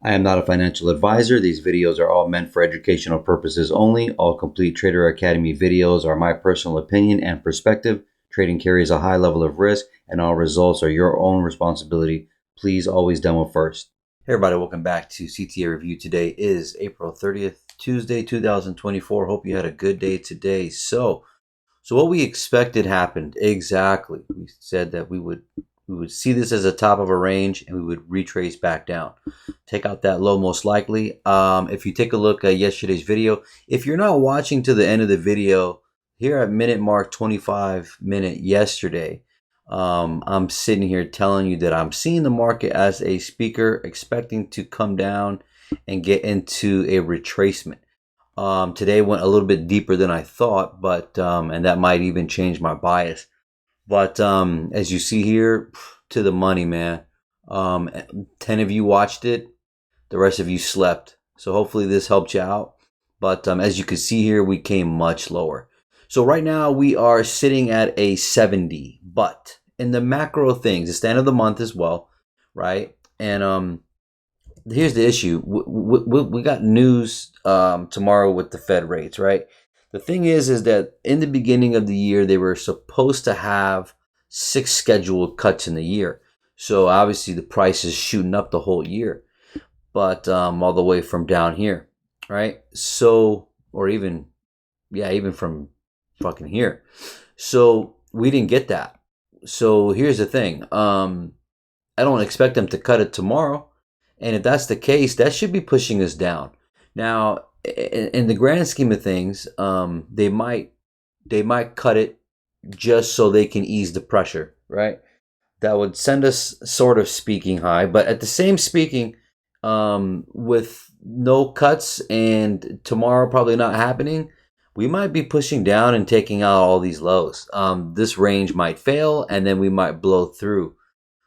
I am not a financial advisor. These videos are all meant for educational purposes only. All complete Trader Academy videos are my personal opinion and perspective. Trading carries a high level of risk, and all results are your own responsibility. Please always demo first. Hey everybody, welcome back to CTA Review. Today is April 30th, Tuesday, 2024. Hope you had a good day today. So what we expected happened exactly. We said that we would see this as a top of a range and we would retrace back down, take out that low most likely. If you take a look at yesterday's video, if you're not watching to the end of the video, here at minute mark 25 minute yesterday, I'm sitting here telling you that I'm seeing the market as a speaker, expecting to come down and get into a retracement. Today went a little bit deeper than I thought, but and that might even change my bias. But as you see here, to the money, man. 10 of you watched it. The rest of you slept. So hopefully this helped you out. But as you can see here, we came much lower. So right now we are sitting at a 70. But in the macro things, it's the end of the month as well, right? And here's the issue. We got news tomorrow with the Fed rates, right? The thing is that in the beginning of the year, they were supposed to have 6 scheduled cuts in the year. So obviously the price is shooting up the whole year, but all the way from down here, right? So, or even from fucking here. So we didn't get that. So here's the thing. I don't expect them to cut it tomorrow. And if that's the case, that should be pushing us down. Now, in the grand scheme of things, they might cut it just so they can ease the pressure, right? That would send us sort of speaking high, but at the same speaking, with no cuts and tomorrow probably not happening, we might be pushing down and taking out all these lows. This range might fail, and then we might blow through.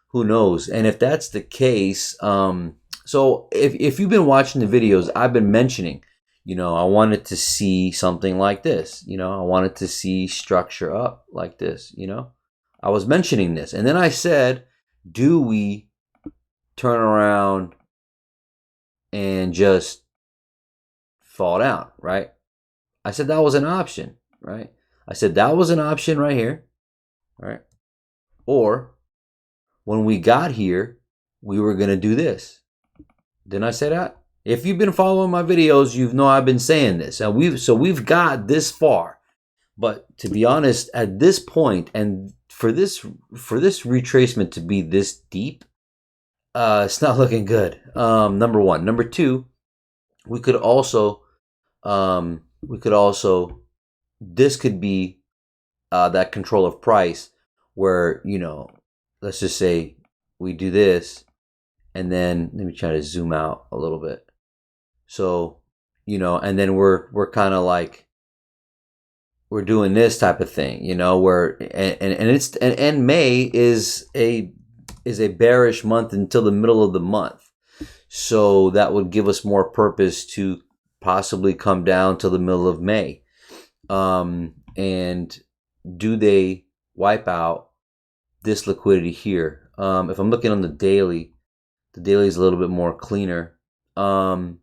Who knows? And if that's the case, so if you've been watching the videos, I've been mentioning, I wanted to see something like this. I wanted to see structure up like this. I was mentioning this. And then I said, do we turn around and just fall down, right? I said that was an option, right? I said that was an option right here, right? Or when we got here, we were going to do this. Didn't I say that? If you've been following my videos, you know I've been saying this. And we've got this far. But to be honest, at this point, and for this retracement to be this deep, it's not looking good. Number one. Number two, we could also this could be that control of price where, let's just say we do this, and then let me try to zoom out a little bit. So, and then we're kind of like, we're doing this type of thing, where and May is a bearish month until the middle of the month. So that would give us more purpose to possibly come down to the middle of May. And do they wipe out this liquidity here? If I'm looking on the daily is a little bit more cleaner. I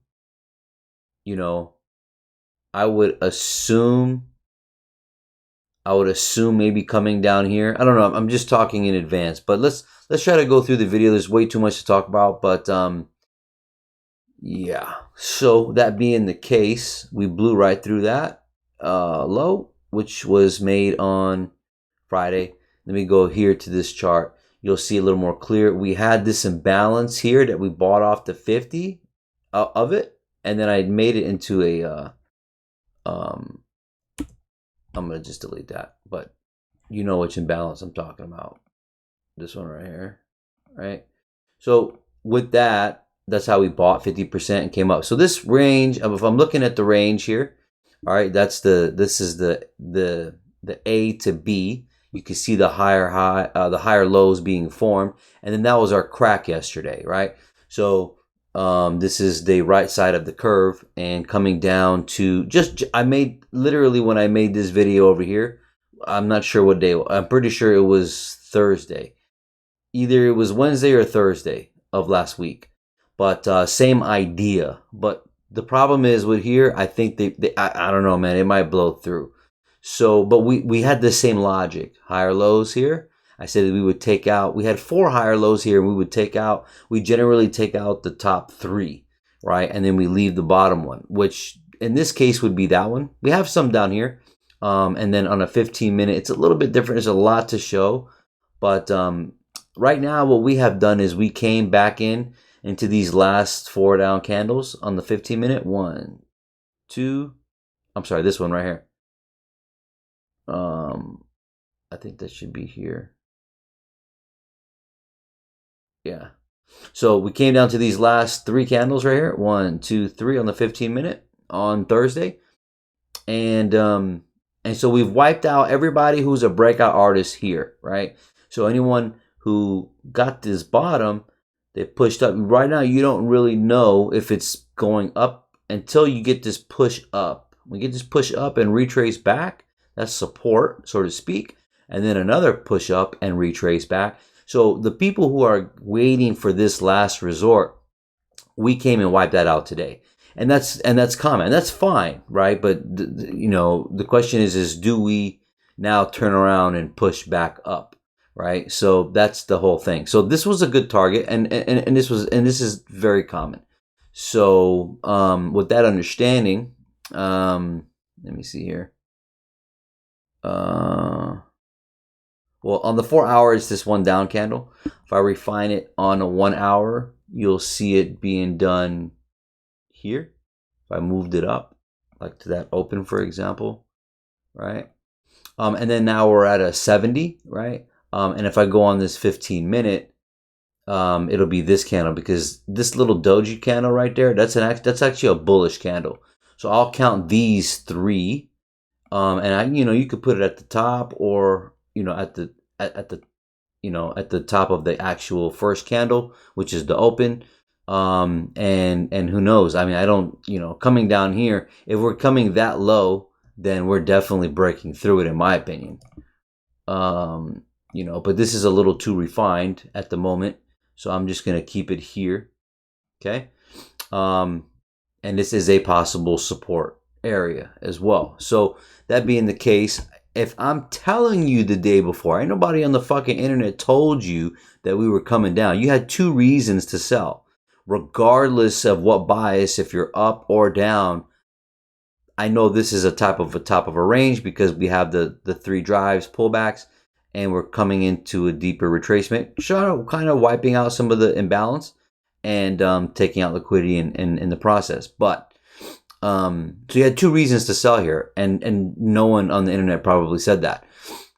would assume maybe coming down here. I don't know. I'm just talking in advance, but let's try to go through the video. There's way too much to talk about, but yeah. So that being the case, we blew right through that low, which was made on Friday. Let me go here to this chart. You'll see a little more clear. We had this imbalance here that we bought off the 50 of it, and then I made it into a I'm going to just delete that, but you know which imbalance I'm talking about. This one right here, right? So with that, that's how we bought 50% and came up. So this range, if I'm looking at the range here, all right, this is the A to B. You can see the higher lows being formed, and then that was our crack yesterday, right? So this is the right side of the curve, and coming down to literally when I made this video over here, I'm not sure what day. I'm pretty sure it was Thursday. Either it was Wednesday or Thursday of last week. but same idea. But the problem is with here, I think I don't know, man, it might blow through. So, but we had the same logic, higher lows here. I said we would take out, we had 4 higher lows here, and we generally take out the top 3, right? And then we leave the bottom one, which in this case would be that one. We have some down here. And then on a 15-minute, it's a little bit different. There's a lot to show. But right now, what we have done is we came back into these last 4 down candles on the 15-minute. 1, 2, I'm sorry, this one right here. I think that should be here. Yeah. So we came down to these last 3 candles right here. 1, 2, 3 on the 15-minute on Thursday. And so we've wiped out everybody who's a breakout artist here, right? So anyone who got this bottom, they pushed up. Right now, you don't really know if it's going up until you get this push up. We get this push up and retrace back. That's support, so to speak. And then another push up and retrace back. So the people who are waiting for this last resort, we came and wiped that out today. And that's common. And that's fine, right? But the question is do we now turn around and push back up, right? So that's the whole thing. So this was a good target, and this is very common. So with that understanding, let me see here. Well, on the 4 hours, this one down candle. If I refine it on a 1 hour, you'll see it being done here. If I moved it up, like to that open, for example, right? And then now we're at a 70, right? And if I go on this 15-minute, it'll be this candle, because this little doji candle right there, that's actually a bullish candle. So I'll count these 3, and you could put it at the top, or at the top of the actual first candle, which is the open. And who knows? I mean, I don't, coming down here, if we're coming that low, then we're definitely breaking through it, in my opinion. But this is a little too refined at the moment, so I'm just going to keep it here. Okay. And this is a possible support area as well. So that being the case, if I'm telling you the day before, ain't nobody on the fucking internet told you that we were coming down. You had 2 reasons to sell, regardless of what bias, if you're up or down. I know this is a top of a range because we have the 3 drives, pullbacks, and we're coming into a deeper retracement, kind of wiping out some of the imbalance and taking out liquidity in the process. But so you had 2 reasons to sell here, and no one on the internet probably said that.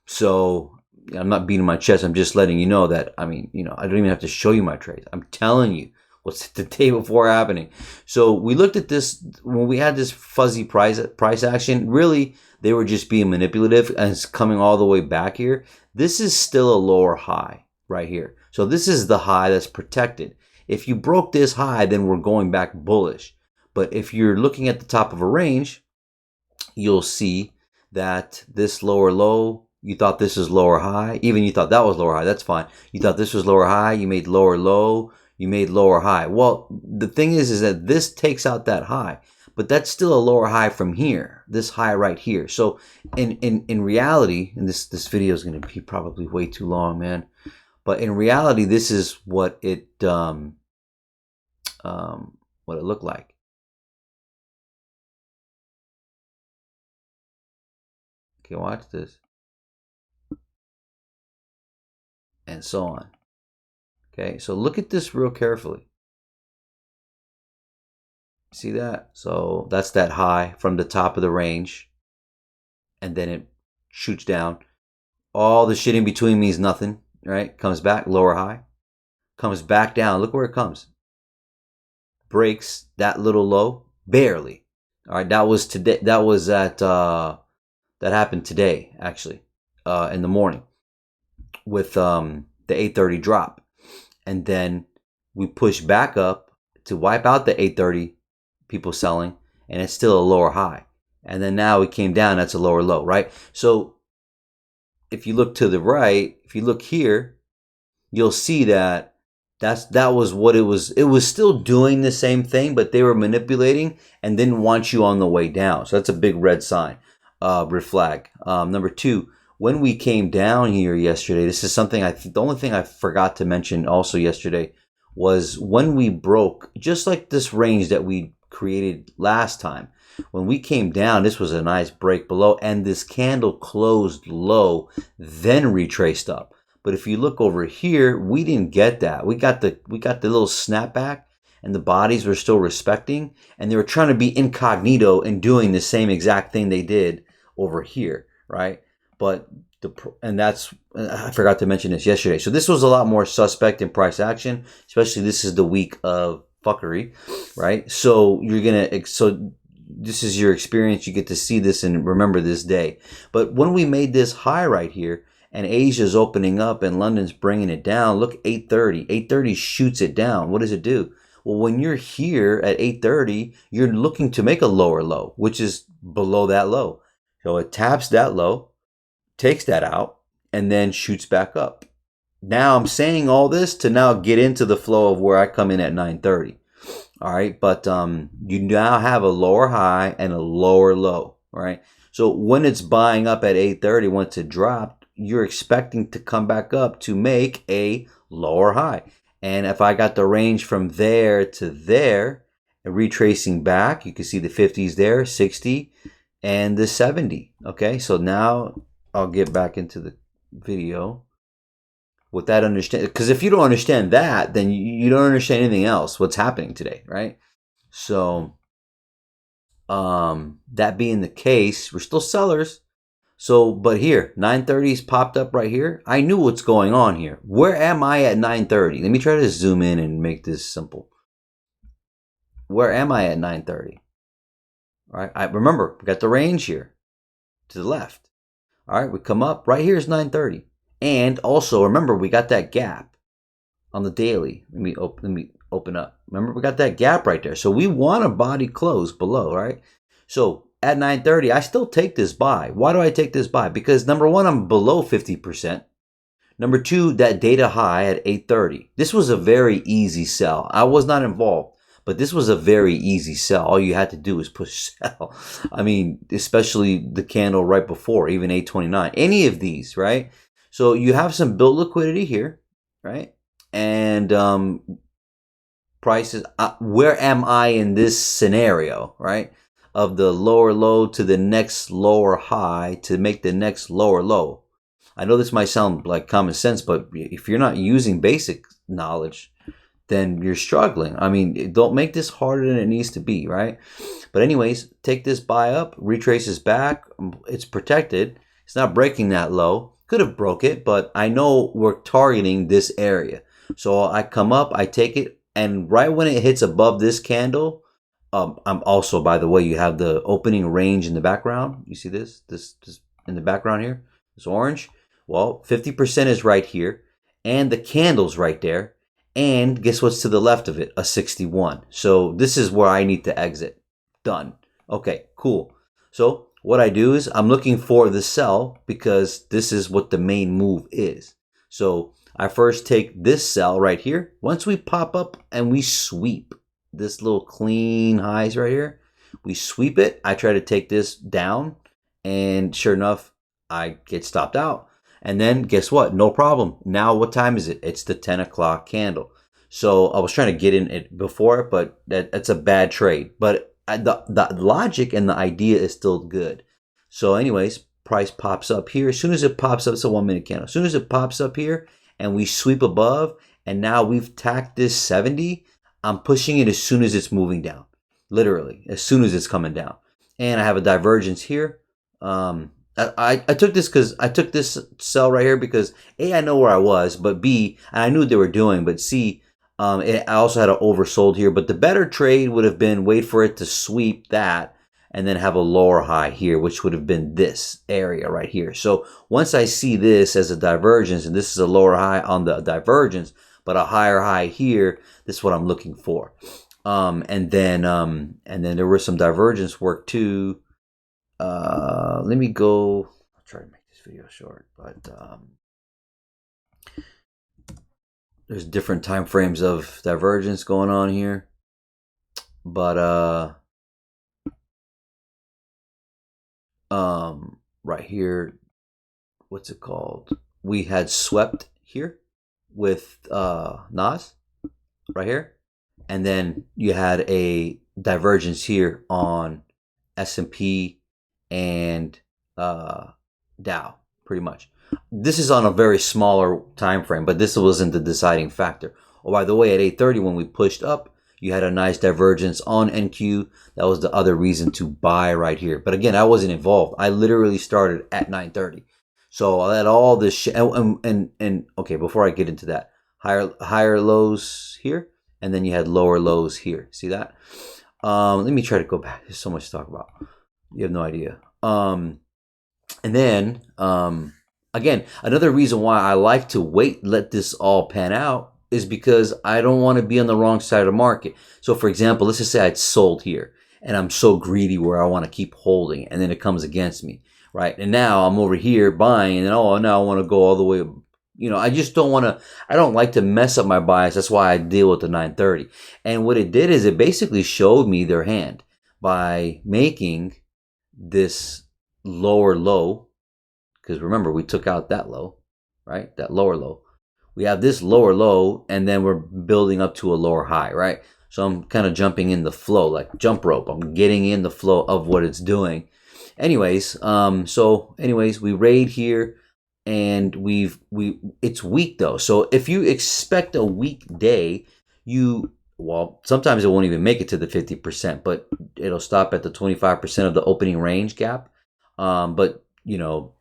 So I'm not beating my chest. I'm just letting you know that, I don't even have to show you my trades. I'm telling you what's the day before happening. So we looked at this when we had this fuzzy price action. Really, they were just being manipulative, and it's coming all the way back here. This is still a lower high right here. So this is the high that's protected. If you broke this high, then we're going back bullish. But if you're looking at the top of a range, you'll see that this lower low, you thought this was lower high. Even you thought that was lower high. That's fine. You thought this was lower high. You made lower low. You made lower high. Well, the thing is that this takes out that high. But that's still a lower high from here. This high right here. So in reality, and this video is going to be probably way too long, man. But in reality, this is what it looked like. Okay, watch this. And so on. Okay, so look at this real carefully. See that? So that's that high from the top of the range. And then it shoots down. All the shit in between means nothing, right? Comes back, lower high. Comes back down. Look where it comes. Breaks that little low, barely. All right, that was today. That was that happened today, actually, in the morning with the 8:30 drop. And then we push back up to wipe out the 8:30 people selling, and it's still a lower high. And then now we came down, that's a lower low, right? So if you look to the right, if you look here, you'll see that That was what it was. It was still doing the same thing, but they were manipulating and didn't want you on the way down. So that's a big red sign, red flag. Number two, when we came down here yesterday, this is something the only thing I forgot to mention also yesterday was when we broke, just like this range that we created last time. When we came down, this was a nice break below, and this candle closed low, then retraced up. But if you look over here, we didn't get that. We got the little snapback, and the bodies were still respecting, and they were trying to be incognito and doing the same exact thing they did over here, right? But I forgot to mention this yesterday. So this was a lot more suspect in price action, especially this is the week of fuckery, right? So this is your experience. You get to see this and remember this day. But when we made this high right here, and Asia's opening up and London's bringing it down, look, 830. 830 shoots it down. What does it do? Well, when you're here at 830, you're looking to make a lower low, which is below that low. So it taps that low, takes that out, and then shoots back up. Now I'm saying all this to now get into the flow of where I come in at 930. All right, but you now have a lower high and a lower low, right? So when it's buying up at 830, once it dropped, you're expecting to come back up to make a lower high. And if I got the range from there to there, and retracing back, you can see the 50s there, 60, and the 70. Okay, so now I'll get back into the video with that understand, because if you don't understand that, then you don't understand anything else what's happening today, right? So that being the case, we're still sellers. So but here 930's popped up right here. I knew what's going on here. Where am I at 930? Let me try to zoom in and make this simple. Where am I at 930? All right, I remember we got the range here to the left. All right, we come up right here is 930. And also remember we got that gap on the daily. Let me open up. Remember we got that gap right there. So we want a body close below, right? So at 930, I still take this buy. Why do I take this buy? Because number one, I'm below 50%. Number two, that data high at 830. This was a very easy sell. I was not involved, but this was a very easy sell. All you had to do was push sell. I mean, especially the candle right before, even 829. Any of these, right? So you have some built liquidity here, right? And prices, where am I in this scenario, right? Of the lower low to the next lower high to make the next lower low. I know this might sound like common sense, but if you're not using basic knowledge, then you're struggling. I mean, don't make this harder than it needs to be, right? But anyways, take this buy up, retraces back. It's protected. It's not breaking that low. Could have broke it, but I know we're targeting this area. So I come up, I take it, and right when it hits above this candle, I'm also, by the way, you have the opening range in the background. You see this in the background here, this orange. Well, 50% is right here, and the candle's right there. And guess what's to the left of it? A 61. So this is where I need to exit. Done. Okay, cool. So what I do is I'm looking for the sell because this is what the main move is. So I first take this sell right here. Once we pop up and we sweep this little clean highs right here, we sweep it. I try to take this down, and sure enough, I get stopped out. And then guess what? No problem. Now what time is it? It's the 10 o'clock candle. So I was trying to get in it before, but that's a bad trade. But the logic and the idea is still good. So anyways, price pops up here. As soon as it pops up, it's a 1 minute candle. As soon as it pops up here and we sweep above, and now we've tacked this 70, I'm pushing it as soon as it's moving down. Literally, as soon as it's coming down. And I have a divergence here. I took this because I took this sell right here because A, I know where I was, but B, and I knew what they were doing, but C, I also had an oversold here. But the better trade would have been wait for it to sweep that and then have a lower high here, which would have been this area right here. So once I see this as a divergence, and this is a lower high on the divergence, but a higher high here, this is what I'm looking for. And then there was some divergence work too. Let me go. I'll try to make this video short, but there's different time frames of divergence going on here, but right here, what's it called? We had swept here with Nas right here, and then you had a divergence here on S&P and Dow, pretty much. This is on a very smaller time frame, but this wasn't the deciding factor. Oh, by the way, at 8:30 when we pushed up, you had a nice divergence on NQ. That was the other reason to buy right here. But again, I wasn't involved. I literally started at 9:30. So I had all this shit. And okay, before I get into that, higher lows here, and then you had lower lows here. See that? Let me try to go back. There's so much to talk about. You have no idea. And then again, another reason why I like to wait, let this all pan out, is because I don't want to be on the wrong side of the market. So for example, let's just say I'd sold here and I'm so greedy where I want to keep holding, and then it comes against me, right? And now I'm over here buying, and then now I want to go all the way. I just don't want to. I don't like to mess up my bias. That's why I deal with the 930. And what it did is it basically showed me their hand by making this lower low, because remember, we took out that low, right? That lower low. We have this lower low, and then we're building up to a lower high, right? So I'm kind of jumping in the flow, like jump rope. I'm getting in the flow of what it's doing. Anyways, we raid here, and it's weak though. So if you expect a weak day, sometimes it won't even make it to the 50%, but it'll stop at the 25% of the opening range gap. But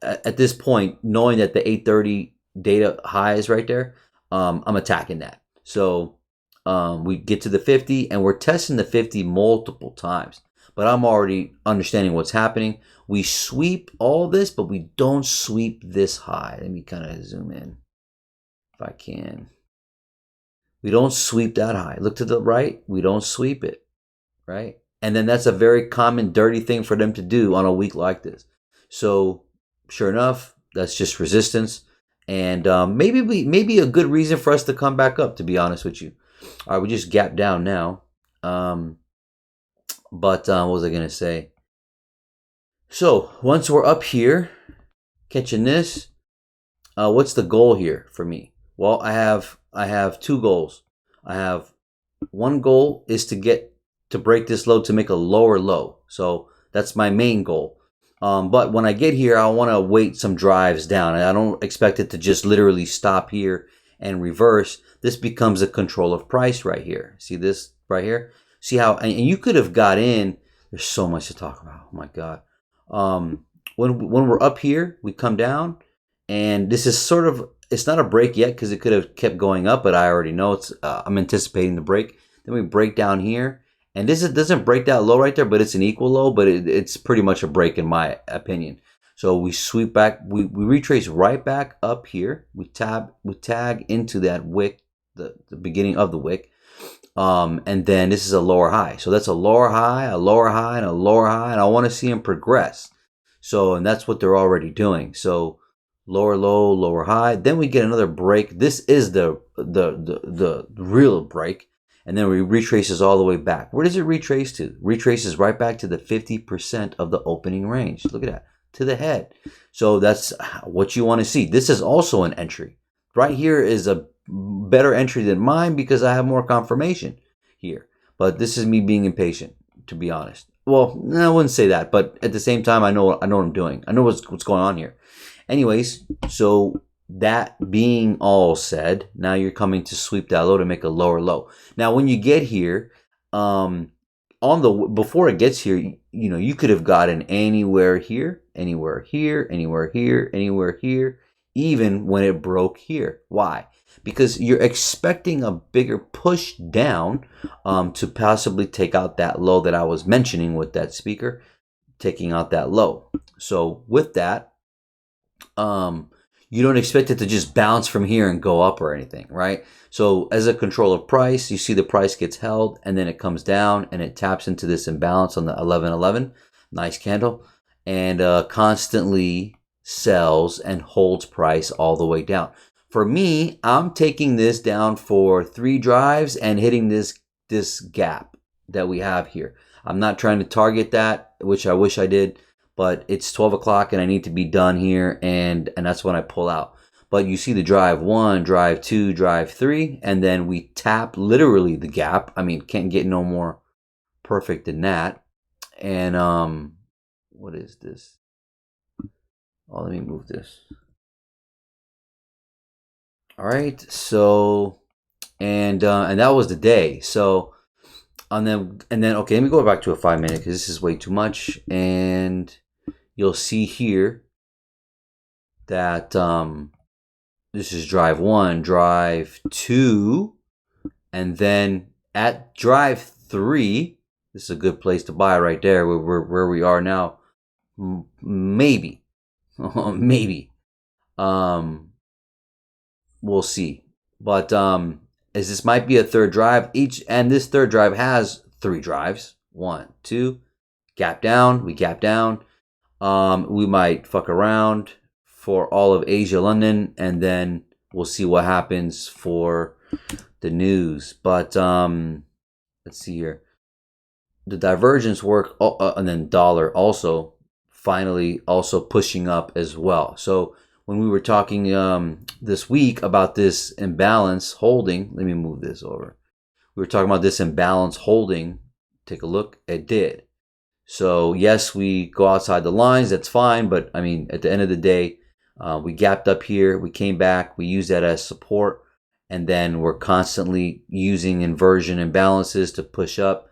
at this point, knowing that the 8:30 data high is right there, I'm attacking that. So we get to the 50, and we're testing the 50 multiple times. But I'm already understanding what's happening. We sweep all this, but we don't sweep this high. Let me kind of zoom in if I can. We don't sweep that high. Look to the right. We don't sweep it, right? And then that's a very common dirty thing for them to do on a week like this. So sure enough, that's just resistance, and maybe a good reason for us to come back up, to be honest with you. All right, we just gapped down now. But what was I gonna say? So once we're up here, catching this, what's the goal here for me? Well, I have two goals. I have one goal is to break this low to make a lower low. So that's my main goal. But when I get here, I want to wait some drives down. I don't expect it to just literally stop here and reverse. This becomes a control of price right here. See this right here? See how, and you could have got in. There's so much to talk about. Oh my God. When we're up here, we come down, and this is sort of, it's not a break yet because it could have kept going up, but I already know I'm anticipating the break. Then we break down here, and this doesn't break that low right there, but it's an equal low, but it's pretty much a break in my opinion. So we sweep back, we retrace right back up here. We tag into that wick, the beginning of the wick. And then this is a lower high. So that's a lower high, a lower high, and a lower high, and I want to see them progress. So, and that's what they're already doing. So lower low, lower high. Then we get another break. This is the real break. And then we retraces all the way back. Where does it retrace to? Retraces right back to the 50% of the opening range. Look at that. To the head. So that's what you want to see. This is also an entry. Right here is a better entry than mine because I have more confirmation here. But this is me being impatient, to be honest. Well, I wouldn't say that, but at the same time, I know what I'm doing. I know what's going on here. Anyways, so that being all said, now you're coming to sweep that low to make a lower low. Now, when you get here, before it gets here, you could have gotten anywhere here, anywhere here, anywhere here, anywhere here, even when it broke here. Why? Because you're expecting a bigger push down to possibly take out that low that I was mentioning with that speaker, taking out that low. So with that, you don't expect it to just bounce from here and go up or anything, right? So as a control of price, you see the price gets held, and then it comes down and it taps into this imbalance on the 1111. Nice candle. And constantly sells and holds price all the way down. for me, I'm taking this down for 3 drives and hitting this gap that we have here. I'm not trying to target that, which I wish I did, but it's 12 o'clock and I need to be done here, and that's when I pull out. But you see the drive 1, drive 2, drive 3, and then we tap literally the gap. I mean, can't get no more perfect than that. And what is this? Oh, let me move this. All right, so and that was the day. So and then okay, let me go back to a 5-minute because this is way too much. And you'll see here that this is drive 1, drive 2, and then at drive 3, this is a good place to buy right there where we are now. Maybe maybe we'll see. But as this might be a third drive each, and this third drive has 3 drives. 1, 2, gap down, we gap down. We might fuck around for all of Asia, London, and then we'll see what happens for the news. But let's see here. The divergence work, and then dollar also finally also pushing up as well. So when we were talking this week about this imbalance holding, let me move this over. We were talking about this imbalance holding. Take a look. It did. So yes, we go outside the lines. That's fine. But I mean, at the end of the day, we gapped up here. We came back. We used that as support. And then we're constantly using inversion imbalances to push up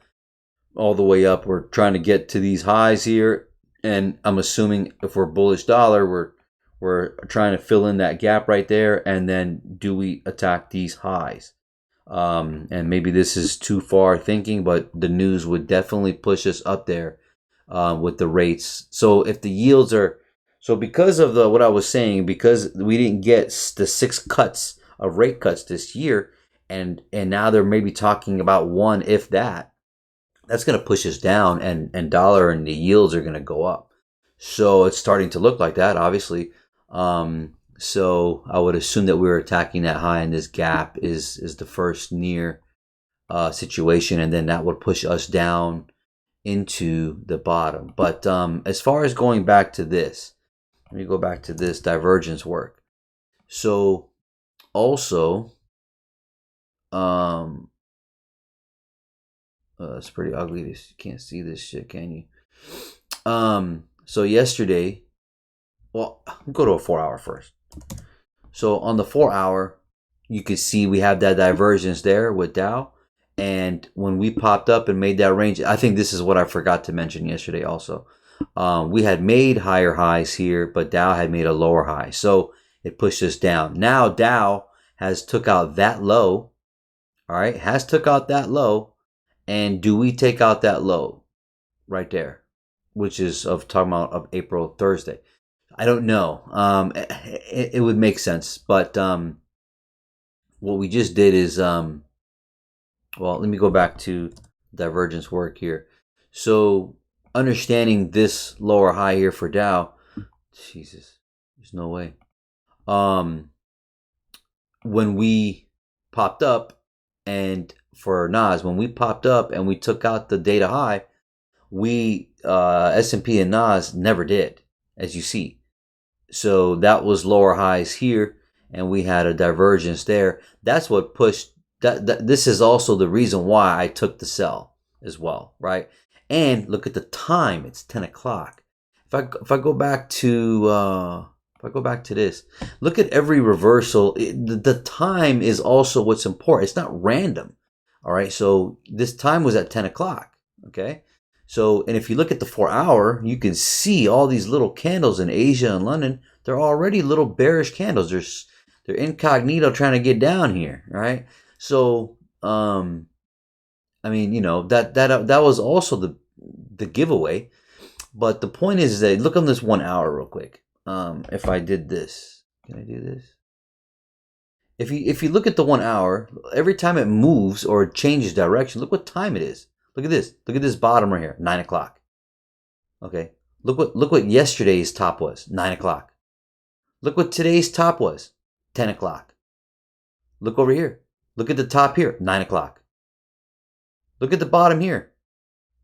all the way up. We're trying to get to these highs here. And I'm assuming if we're bullish dollar, we're trying to fill in that gap right there. And then do we attack these highs? And maybe this is too far thinking, but the news would definitely push us up there with the rates. So if the yields are, so because of what I was saying, because we didn't get the 6 cuts of rate cuts this year, and now they're maybe talking about 1, if that, that's going to push us down, and dollar and the yields are going to go up. So it's starting to look like that, obviously. So I would assume that we're attacking that high, and this gap is the first near situation, and then that would push us down into the bottom. But as far as going back to this, let me go back to this divergence work. So also, it's pretty ugly. You can't see this shit, can you? So yesterday, well, I'll go to a 4-hour first. So on the 4-hour, you can see we have that divergence there with Dow. And when we popped up and made that range, I think this is what I forgot to mention yesterday also. We had made higher highs here, but Dow had made a lower high. So it pushed us down. Now Dow has took out that low. All right, has took out that low. And do we take out that low right there, which is talking about of April, Thursday? I don't know. It would make sense, but what we just did is well, let me go back to divergence work here. So understanding this lower high here for Dow, Jesus, there's no way. When we popped up, and for Nas, when we popped up and we took out the data high, we S&P and Nas never did, as you see. So that was lower highs here, and we had a divergence there. That's what pushed that. This is also the reason why I took the sell as well, right? And look at the time; it's 10 o'clock. If I go back to this, look at every reversal. The time is also what's important. It's not random. All right. So this time was at 10 o'clock. Okay. So, and if you look at the 4-hour, you can see all these little candles in Asia and London. They're already little bearish candles. They're incognito trying to get down here, right? So, I mean, you know, that was also the giveaway. But the point is that look on this 1 hour real quick. If I did this, can I do this? If you look at the 1 hour, every time it moves or it changes direction, look what time it is. Look at this. Look at this bottom right here, 9 o'clock. Okay. Look what yesterday's top was, 9 o'clock. Look what today's top was, 10 o'clock. Look over here. Look at the top here, 9 o'clock. Look at the bottom here,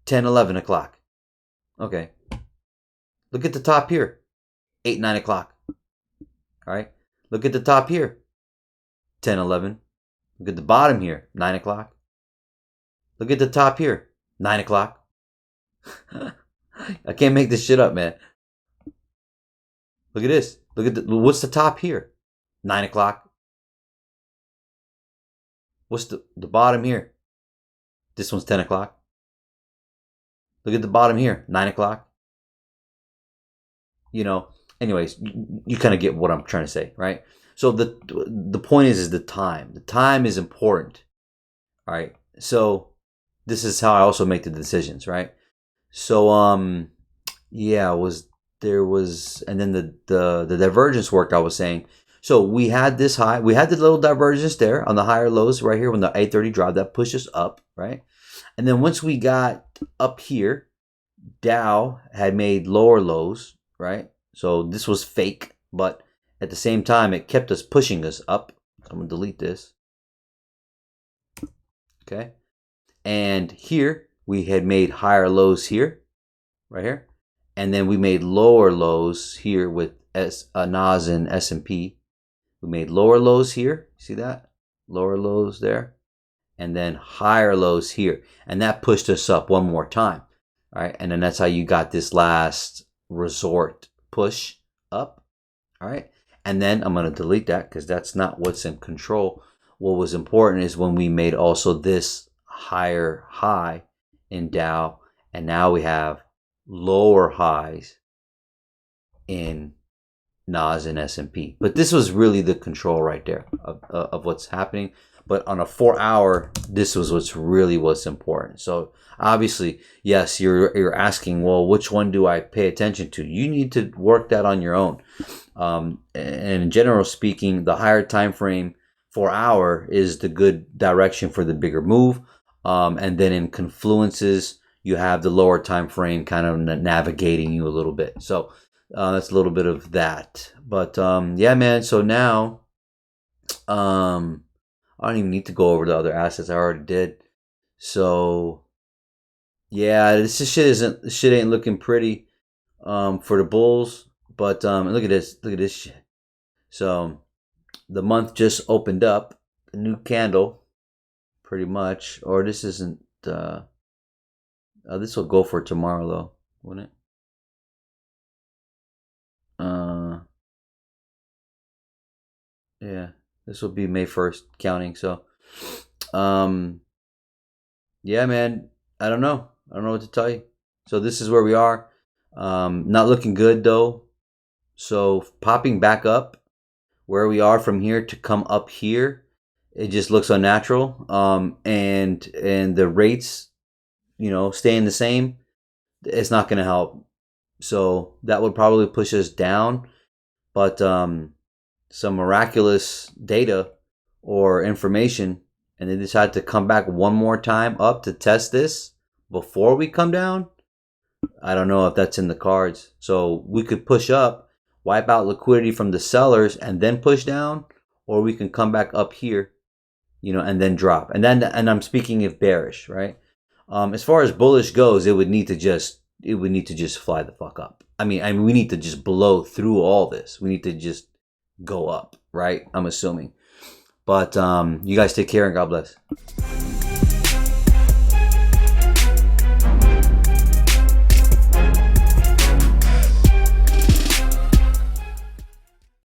10, 11 o'clock. Okay. Look at the top here, 8, 9 o'clock. All right. Look at the top here, 10, 11. Look at the bottom here, 9 o'clock. Look at the top here, 9 o'clock. I can't make this shit up, man. Look at this. Look at what's the top here? 9 o'clock. What's the bottom here? This one's 10 o'clock. Look at the bottom here, 9 o'clock. You know, anyways, you kind of get what I'm trying to say, right? So the point is the time. The time is important. All right. So this is how I also make the decisions, right? So yeah, there was and then the divergence work I was saying. So we had this high, we had the little divergence there on the higher lows right here when the 830 drop that pushed us up, right? And then once we got up here, Dow had made lower lows, right? So this was fake, but at the same time, it kept us pushing us up. So I'm gonna delete this. Okay. And here we had made higher lows here, right here. And then we made lower lows here with NAS and S&P. We made lower lows here. See that? Lower lows there. And then higher lows here. And that pushed us up one more time. All right. And then that's how you got this last resort push up. All right. And then I'm going to delete that because that's not what's in control. What was important is when we made also this higher high in Dow. And now we have lower highs in NAS and S&P. But this was really the control right there of what's happening. But on a 4-hour, this was what's important. So obviously, yes, you're asking, well, which one do I pay attention to? You need to work that on your own. And in general speaking, the higher time frame 4-hour is the good direction for the bigger move. And then in confluences, you have the lower time frame kind of navigating you a little bit. So that's a little bit of that. But yeah, man. So now, I don't even need to go over the other assets. I already did. So yeah, this shit ain't looking pretty for the bulls. But look at this shit. So the month just opened up, a new candle, pretty much. Or this isn't. This will go for tomorrow though, wouldn't it? Yeah, this will be May 1st counting. So, yeah, man, I don't know what to tell you. So this is where we are. Not looking good though. So popping back up where we are from here to come up here, it just looks unnatural. And the rates, staying the same, it's not going to help. So that would probably push us down. But some miraculous data or information, and they decide to come back one more time up to test this before we come down, I don't know if that's in the cards. So we could push up, wipe out liquidity from the sellers, and then push down, or we can come back up here, and then drop. And I'm speaking if bearish, right? As far as bullish goes, it would need to just fly the fuck up. I mean, we need to just blow through all this. We need to just go up, right? I'm assuming. But you guys take care and God bless.